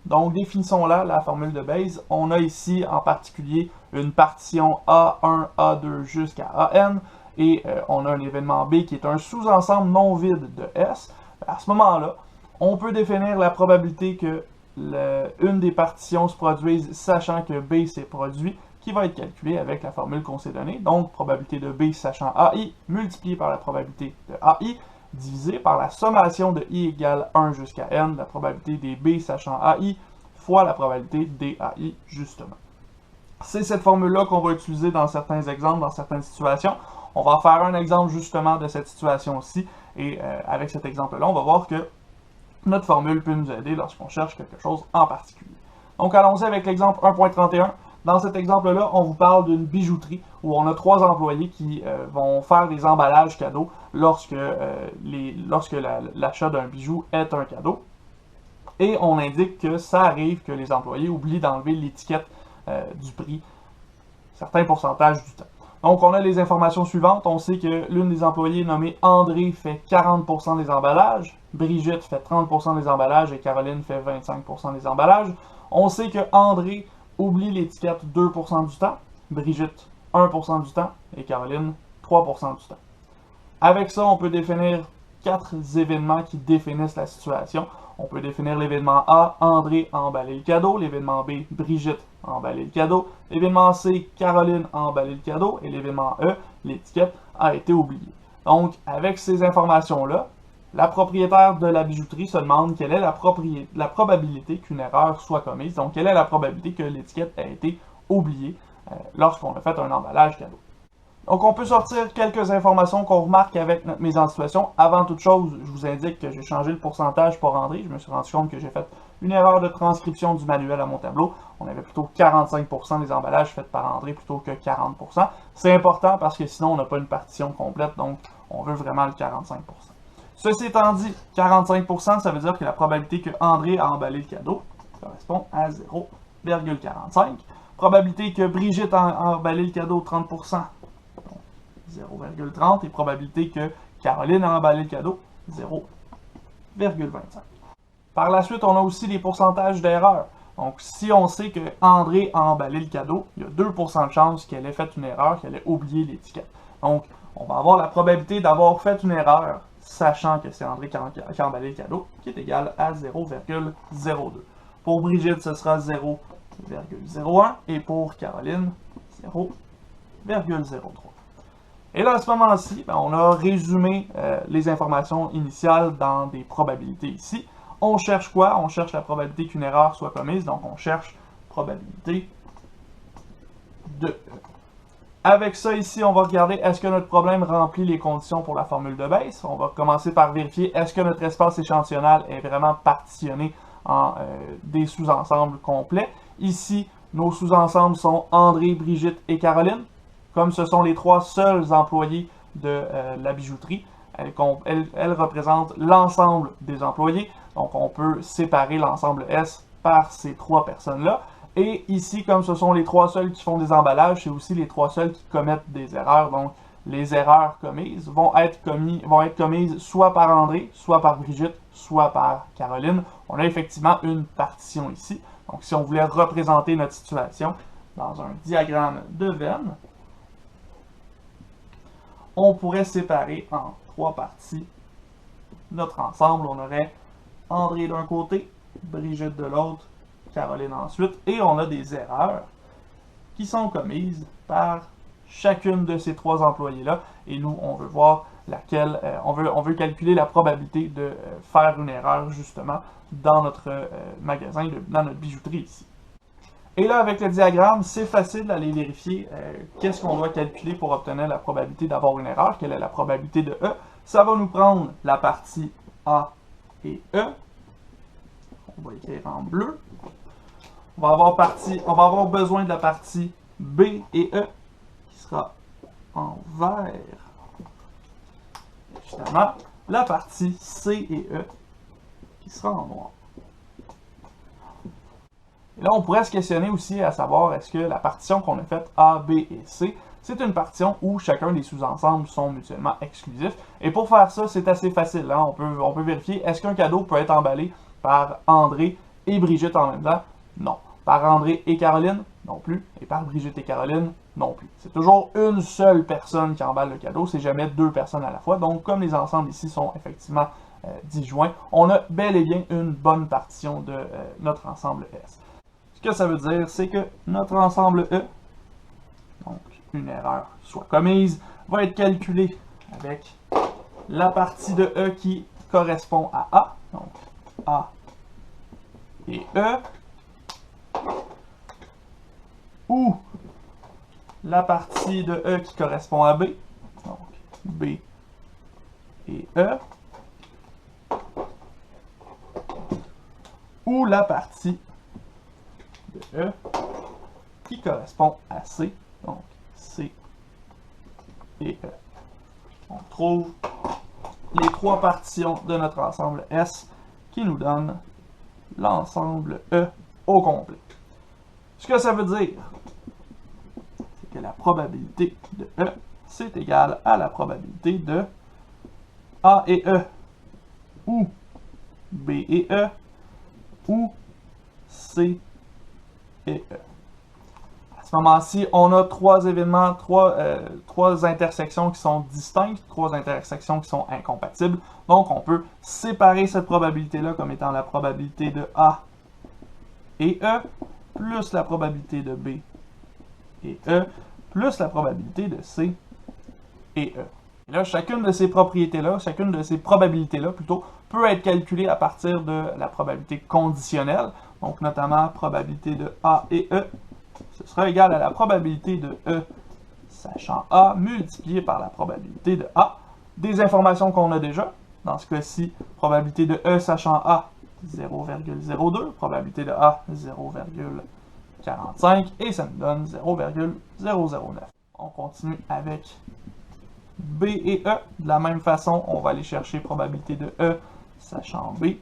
Donc, définissons-la, la formule de Bayes. On a ici en particulier une partition A1, A2 jusqu'à AN, et on a un événement B qui est un sous-ensemble non vide de S. À ce moment-là, on peut définir la probabilité que une des partitions se produise sachant que B s'est produit, qui va être calculée avec la formule qu'on s'est donnée. Donc, probabilité de B sachant AI multiplié par la probabilité de AI, divisé par la sommation de I égale 1 jusqu'à N, la probabilité des B sachant AI, fois la probabilité DAI, justement. C'est cette formule-là qu'on va utiliser dans certains exemples, dans certaines situations. On va faire un exemple justement de cette situation-ci, et avec cet exemple-là, on va voir que notre formule peut nous aider lorsqu'on cherche quelque chose en particulier. Donc allons-y avec l'exemple 1.31. Dans cet exemple-là, on vous parle d'une bijouterie où on a 3 employés qui vont faire des emballages cadeaux lorsque l'achat d'un bijou est un cadeau. Et on indique que ça arrive que les employés oublient d'enlever l'étiquette du prix certains pourcentages du temps. Donc on a les informations suivantes. On sait que l'une des employées nommée André fait 40% des emballages, Brigitte fait 30% des emballages et Caroline fait 25% des emballages. On sait que André oublie l'étiquette 2% du temps, Brigitte 1% du temps et Caroline 3% du temps. Avec ça, on peut définir 4 événements qui définissent la situation. On peut définir l'événement A, André a emballé le cadeau, l'événement B, Brigitte a emballé le cadeau, l'événement C, Caroline a emballé le cadeau, et l'événement E, l'étiquette a été oubliée. Donc, avec ces informations-là, la propriétaire de la bijouterie se demande quelle est la probabilité qu'une erreur soit commise, donc quelle est la probabilité que l'étiquette ait été oubliée lorsqu'on a fait un emballage cadeau. Donc, on peut sortir quelques informations qu'on remarque avec notre mise en situation. Avant toute chose, je vous indique que j'ai changé le pourcentage pour André. Je me suis rendu compte que j'ai fait une erreur de transcription du manuel à mon tableau. On avait plutôt 45% des emballages faits par André plutôt que 40%. C'est important parce que sinon, on n'a pas une partition complète, donc on veut vraiment le 45%. Ceci étant dit, 45%, ça veut dire que la probabilité que André a emballé le cadeau correspond à 0,45. Probabilité que Brigitte a emballé le cadeau, 30%. 0,30 et probabilité que Caroline a emballé le cadeau, 0,25. Par la suite, on a aussi les pourcentages d'erreur. Donc, si on sait que André a emballé le cadeau, il y a 2% de chance qu'elle ait fait une erreur, qu'elle ait oublié l'étiquette. Donc, on va avoir la probabilité d'avoir fait une erreur, sachant que c'est André qui a emballé le cadeau, qui est égale à 0,02. Pour Brigitte, ce sera 0,01 et pour Caroline, 0,03. Et là, à ce moment-ci, on a résumé les informations initiales dans des probabilités ici. On cherche quoi? On cherche la probabilité qu'une erreur soit commise, donc on cherche probabilité de E. Avec ça ici, on va regarder est-ce que notre problème remplit les conditions pour la formule de Bayes. On va commencer par vérifier est-ce que notre espace échantillonnal est vraiment partitionné en des sous-ensembles complets. Ici, nos sous-ensembles sont André, Brigitte et Caroline. Comme ce sont les 3 seuls employés de la bijouterie, elles représentent l'ensemble des employés. Donc, on peut séparer l'ensemble S par ces 3 personnes-là. Et ici, comme ce sont les 3 seuls qui font des emballages, c'est aussi les 3 seuls qui commettent des erreurs. Donc, les erreurs commises vont être commises soit par André, soit par Brigitte, soit par Caroline. On a effectivement une partition ici. Donc, si on voulait représenter notre situation dans un diagramme de Venn, on pourrait séparer en 3 parties notre ensemble. On aurait André d'un côté, Brigitte de l'autre, Caroline ensuite, et on a des erreurs qui sont commises par chacune de ces 3 employés-là, et nous, on veut voir laquelle, on veut calculer la probabilité de faire une erreur, justement, dans notre magasin, dans notre bijouterie ici. Et là, avec le diagramme, c'est facile d'aller vérifier qu'est-ce qu'on doit calculer pour obtenir la probabilité d'avoir une erreur, quelle est la probabilité de E. Ça va nous prendre la partie A et E. On va écrire en bleu. On va avoir besoin de la partie B et E, qui sera en vert. Et finalement, la partie C et E, qui sera en noir. Et là, on pourrait se questionner aussi à savoir est-ce que la partition qu'on a faite A, B et C, c'est une partition où chacun des sous-ensembles sont mutuellement exclusifs. Et pour faire ça, c'est assez facile. Hein? On peut vérifier est-ce qu'un cadeau peut être emballé par André et Brigitte en même temps? Non. Par André et Caroline? Non plus. Et par Brigitte et Caroline? Non plus. C'est toujours une seule personne qui emballe le cadeau, c'est jamais deux personnes à la fois. Donc, comme les ensembles ici sont effectivement disjoints, on a bel et bien une bonne partition de notre ensemble S. Ce que ça veut dire, c'est que notre ensemble E, donc une erreur soit commise, va être calculé avec la partie de E qui correspond à A, donc A et E, ou la partie de E qui correspond à B, donc B et E, ou la partie de E qui correspond à C, donc C et E. On trouve les trois partitions de notre ensemble S qui nous donnent l'ensemble E au complet. Ce que ça veut dire, c'est que la probabilité de E, c'est égal à la probabilité de A et E, ou B et E, ou C et E. À ce moment-ci, on a trois événements, trois intersections qui sont distinctes, trois intersections qui sont incompatibles. Donc, on peut séparer cette probabilité-là comme étant la probabilité de A et E, plus la probabilité de B et E, plus la probabilité de C et E. Et là, chacune de ces propriétés-là, chacune de ces probabilités-là, plutôt, peut être calculée à partir de la probabilité conditionnelle. Donc, notamment, probabilité de A et E, ce sera égal à la probabilité de E sachant A multiplié par la probabilité de A. Des informations qu'on a déjà. Dans ce cas-ci, probabilité de E sachant A, 0,02. Probabilité de A, 0,45. Et ça nous donne 0,009. On continue avec B et E. De la même façon, on va aller chercher probabilité de E sachant B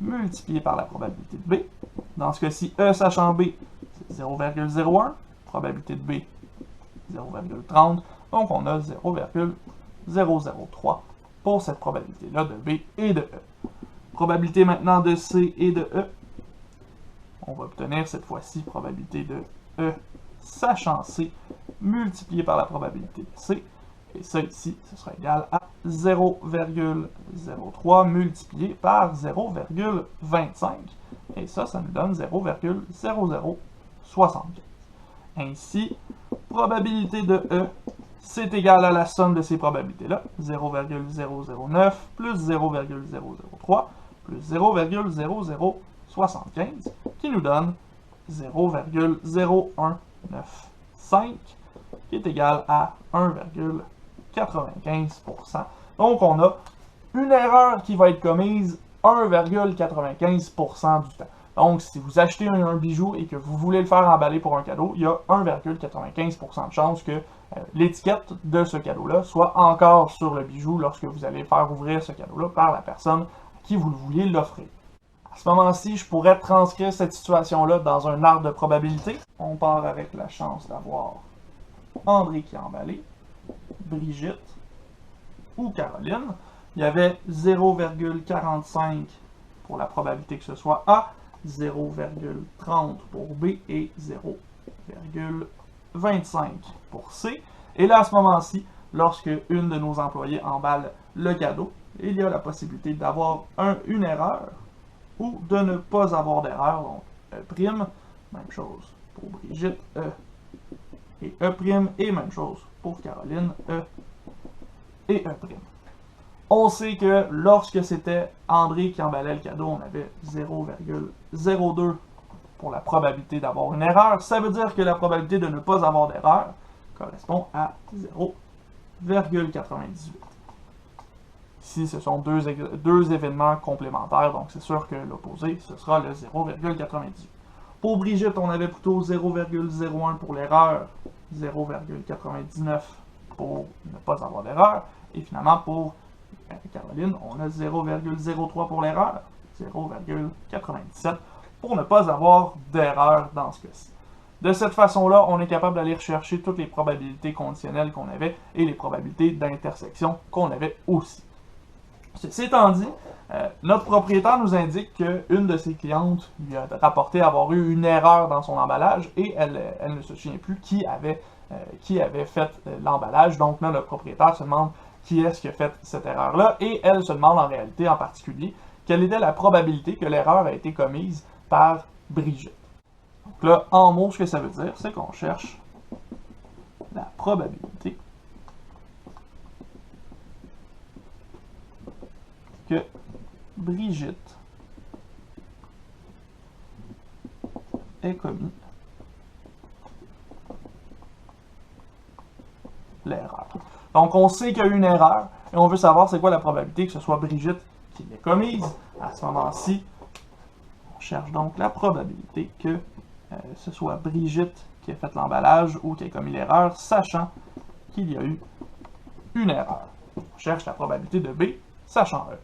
multiplié par la probabilité de B. Dans ce cas-ci, E sachant B, c'est 0,01. Probabilité de B, 0,30. Donc, on a 0,003 pour cette probabilité-là de B et de E. Probabilité maintenant de C et de E. On va obtenir cette fois-ci probabilité de E sachant C multiplié par la probabilité de C. Et ça ici, ce sera égal à 0,03 multiplié par 0,25. Et ça nous donne 0,0075. Ainsi, probabilité de E, c'est égal à la somme de ces probabilités-là, 0,009 plus 0,003 plus 0,0075, qui nous donne 0,0195, qui est égal à 1,95%. Donc, on a une erreur qui va être commise 1,95% du temps. Donc, si vous achetez un bijou et que vous voulez le faire emballer pour un cadeau, il y a 1,95% de chance que l'étiquette de ce cadeau-là soit encore sur le bijou lorsque vous allez faire ouvrir ce cadeau-là par la personne à qui vous vouliez l'offrir. À ce moment-ci, je pourrais transcrire cette situation-là dans un arbre de probabilité. On part avec la chance d'avoir André qui a emballé, Brigitte ou Caroline. Il y avait 0,45 pour la probabilité que ce soit A, 0,30 pour B et 0,25 pour C. Et là, à ce moment-ci, lorsque une de nos employés emballe le cadeau, il y a la possibilité d'avoir une erreur ou de ne pas avoir d'erreur. Donc, E', même chose pour Brigitte, E et E', et même chose pour Caroline, E et E'. On sait que lorsque c'était André qui emballait le cadeau, on avait 0,02 pour la probabilité d'avoir une erreur. Ça veut dire que la probabilité de ne pas avoir d'erreur correspond à 0,98. Ici, ce sont deux événements complémentaires, donc c'est sûr que l'opposé, ce sera le 0,98. Pour Brigitte, on avait plutôt 0,01 pour l'erreur, 0,99 pour ne pas avoir d'erreur, et finalement pour Caroline, on a 0,03 pour l'erreur, 0,97 pour ne pas avoir d'erreur dans ce cas-ci. De cette façon-là, on est capable d'aller rechercher toutes les probabilités conditionnelles qu'on avait et les probabilités d'intersection qu'on avait aussi. Ceci étant dit, notre propriétaire nous indique qu'une de ses clientes lui a rapporté avoir eu une erreur dans son emballage et elle ne se souvient plus qui avait fait l'emballage. Donc là, notre propriétaire se demande qui est-ce qui a fait cette erreur-là et elle se demande en réalité, en particulier, quelle était la probabilité que l'erreur a été commise par Brigitte. Donc là, en mots, ce que ça veut dire, c'est qu'on cherche la probabilité que Brigitte ait commis l'erreur. Donc, on sait qu'il y a eu une erreur et on veut savoir c'est quoi la probabilité que ce soit Brigitte qui l'ait commise. À ce moment-ci, on cherche donc la probabilité que ce soit Brigitte qui ait fait l'emballage ou qui ait commis l'erreur, sachant qu'il y a eu une erreur. On cherche la probabilité de B, sachant E.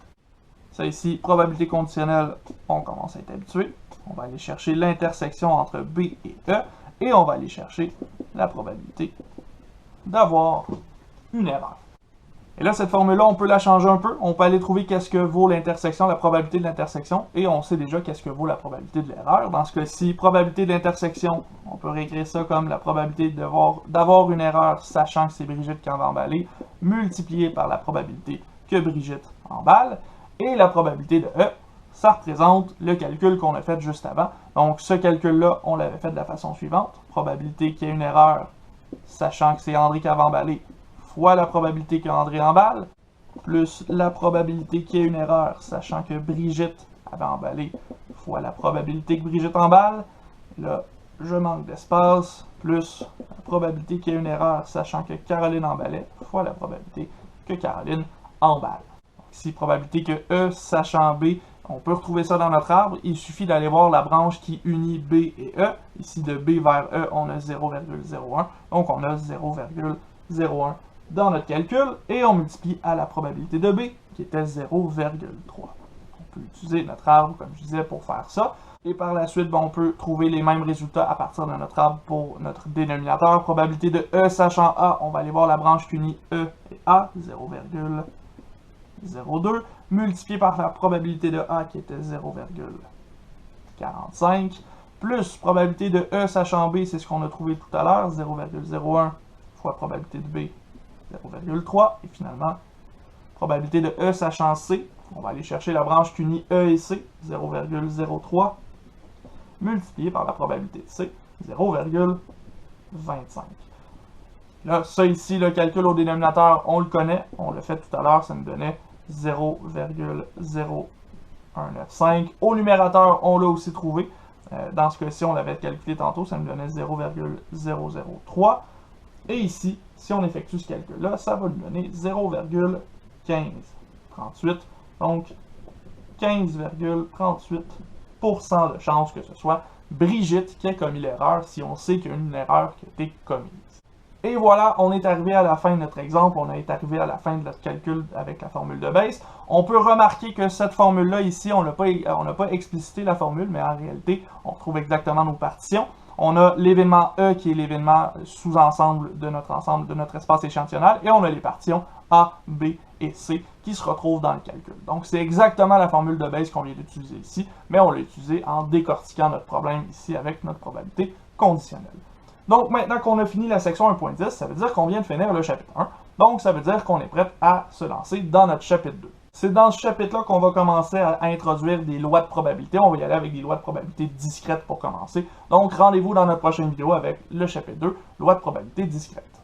Ça ici, probabilité conditionnelle, on commence à être habitué. On va aller chercher l'intersection entre B et E, et on va aller chercher la probabilité d'avoir une erreur. Et là, cette formule-là, on peut la changer un peu. On peut aller trouver qu'est-ce que vaut l'intersection, la probabilité de l'intersection, et on sait déjà qu'est-ce que vaut la probabilité de l'erreur. Dans ce cas-ci, probabilité d'intersection, on peut réécrire ça comme la probabilité d'avoir une erreur, sachant que c'est Brigitte qui en va emballer, multipliée par la probabilité que Brigitte emballe. Et la probabilité de E, ça représente le calcul qu'on a fait juste avant. Donc, ce calcul-là, on l'avait fait de la façon suivante. Probabilité qu'il y ait une erreur, sachant que c'est André qui avait emballé, fois la probabilité que André emballe, plus la probabilité qu'il y ait une erreur, sachant que Brigitte avait emballé, fois la probabilité que Brigitte emballe. Là, je manque d'espace, plus la probabilité qu'il y ait une erreur, sachant que Caroline emballait, fois la probabilité que Caroline emballe. Ici, probabilité que E, sachant B, on peut retrouver ça dans notre arbre. Il suffit d'aller voir la branche qui unit B et E. Ici, de B vers E, on a 0,01. Donc, on a 0,01 dans notre calcul. Et on multiplie à la probabilité de B, qui était 0,3. On peut utiliser notre arbre, comme je disais, pour faire ça. Et par la suite, on peut trouver les mêmes résultats à partir de notre arbre pour notre dénominateur. Probabilité de E, sachant A, on va aller voir la branche qui unit E et A, 0,02, multiplié par la probabilité de A qui était 0,45, plus probabilité de E sachant B, c'est ce qu'on a trouvé tout à l'heure, 0,01 fois probabilité de B, 0,3, et finalement, probabilité de E sachant C, on va aller chercher la branche qui unit E et C, 0,03, multiplié par la probabilité de C, 0,25. Là, ça ici, le calcul au dénominateur, on le connaît, on l'a fait tout à l'heure, ça nous donnait 0,0195. Au numérateur, on l'a aussi trouvé. Dans ce cas-ci, on l'avait calculé tantôt, ça nous donnait 0,003. Et ici, si on effectue ce calcul-là, ça va nous donner 0,1538. Donc, 15,38% de chance que ce soit Brigitte qui a commis l'erreur si on sait qu'il y a une erreur qui a été commise. Et voilà, on est arrivé à la fin de notre exemple, on est arrivé à la fin de notre calcul avec la formule de base. On peut remarquer que cette formule-là ici, on n'a pas explicité la formule, mais en réalité, on retrouve exactement nos partitions. On a l'événement E qui est l'événement sous-ensemble de notre espace échantillonnal, et on a les partitions A, B et C qui se retrouvent dans le calcul. Donc c'est exactement la formule de base qu'on vient d'utiliser ici, mais on l'a utilisée en décortiquant notre problème ici avec notre probabilité conditionnelle. Donc, maintenant qu'on a fini la section 1.10, ça veut dire qu'on vient de finir le chapitre 1. Donc, ça veut dire qu'on est prêt à se lancer dans notre chapitre 2. C'est dans ce chapitre-là qu'on va commencer à introduire des lois de probabilité. On va y aller avec des lois de probabilité discrètes pour commencer. Donc, rendez-vous dans notre prochaine vidéo avec le chapitre 2, lois de probabilité discrètes.